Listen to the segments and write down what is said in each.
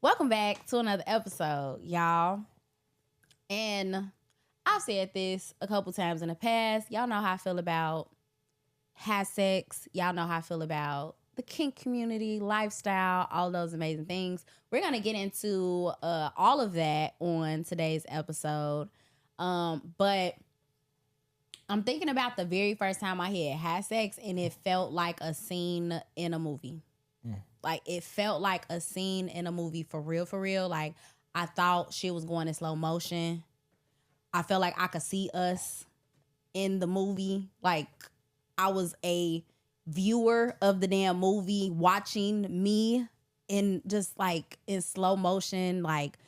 Welcome back to another episode, y'all. And I've said this a couple times in the past. Y'all know how I feel about has sex. Y'all know how I feel about the kink community, lifestyle, all those amazing things. We're going to get into all of that on today's episode. But I'm thinking about the very first time I had sex, and it felt like a scene in a movie. Like, it felt like a scene in a movie for real, for real. Like, I thought shit was going in slow motion. I felt like I could see us in the movie. Like, I was a viewer of the damn movie watching me in just, like, in slow motion, like,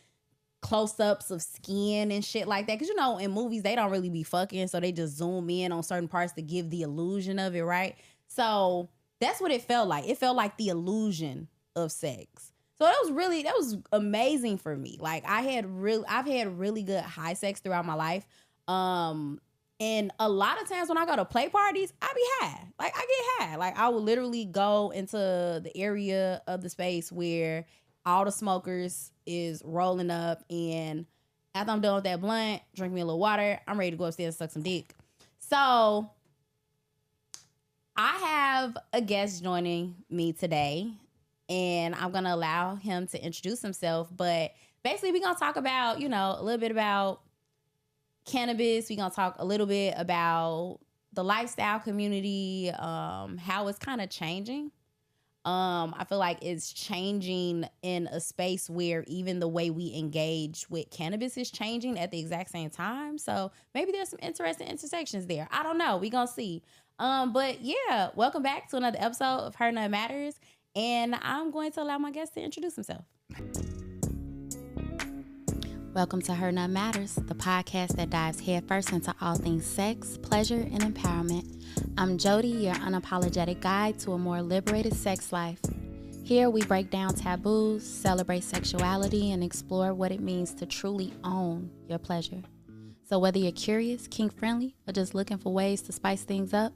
close-ups of skin and shit like that. Because, you know, in movies, they don't really be fucking, so they just zoom in on certain parts to give the illusion of it, right? So that's what it felt like. It felt like the illusion of sex. So that was amazing for me. Like, I've had really good high sex throughout my life. And a lot of times when I go to play parties, I be high. Like, I get high. Like, I will literally go into the area of the space where all the smokers is rolling up, and after I'm done with that blunt, drink me a little water, I'm ready to go upstairs and suck some dick. So I have a guest joining me today, and I'm going to allow him to introduce himself. But basically, we're going to talk about, you know, a little bit about cannabis. We're going to talk a little bit about the lifestyle community, how it's kind of changing. I feel like it's changing in a space where even the way we engage with cannabis is changing at the exact same time. So maybe there's some interesting intersections there. I don't know. We're going to see. But yeah, welcome back to another episode of Her Nut Matters. And I'm going to allow my guest to introduce himself. Welcome to Her Nut Matters, the podcast that dives headfirst into all things sex, pleasure, and empowerment. I'm Jody, your unapologetic guide to a more liberated sex life. Here we break down taboos, celebrate sexuality, and explore what it means to truly own your pleasure. So whether you're curious, kink-friendly, or just looking for ways to spice things up,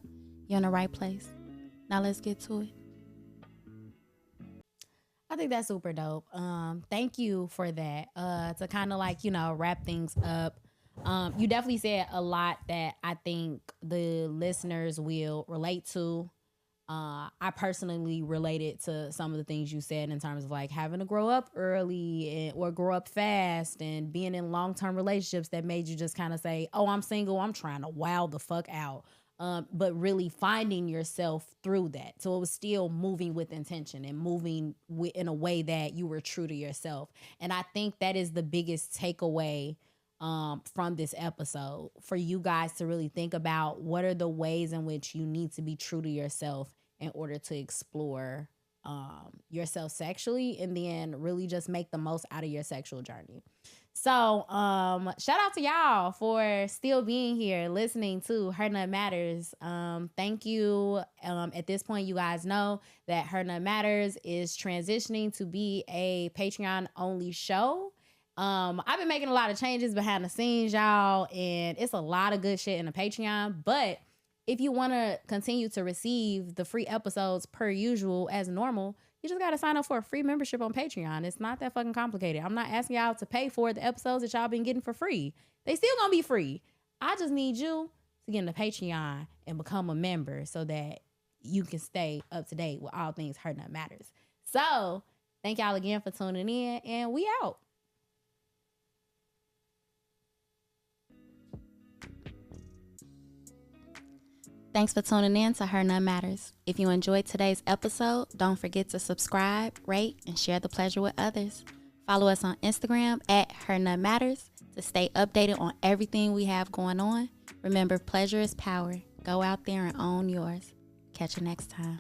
you're in the right place. Now let's get to it. I think that's super dope. Thank you for that. To kind of like, you know, wrap things up. You definitely said a lot that I think the listeners will relate to. I personally related to some of the things you said in terms of like having to grow up early or grow up fast and being in long-term relationships that made you just kind of say, oh, I'm single, I'm trying to wow the fuck out. But really finding yourself through that. So it was still moving with intention and moving in a way that you were true to yourself. And I think that is the biggest takeaway from this episode, for you guys to really think about what are the ways in which you need to be true to yourself in order to explore yourself sexually, and then really just make the most out of your sexual journey. So shout out to y'all for still being here listening to Her Nut Matters. Thank you. At this point, you guys know that Her Nut Matters is transitioning to be a Patreon only show. I've been making a lot of changes behind the scenes, y'all, and it's a lot of good shit in the Patreon. But if you want to continue to receive the free episodes per usual as normal, you just got to sign up for a free membership on Patreon. It's not that fucking complicated. I'm not asking y'all to pay for the episodes that y'all been getting for free. They still gonna be free. I just need you to get in the Patreon and become a member so that you can stay up to date with all things Her Nut Matters. So thank y'all again for tuning in, and we out. Thanks for tuning in to Her Nut Matters. If you enjoyed today's episode, don't forget to subscribe, rate, and share the pleasure with others. Follow us on Instagram at Her Nut Matters to stay updated on everything we have going on. Remember, pleasure is power. Go out there and own yours. Catch you next time.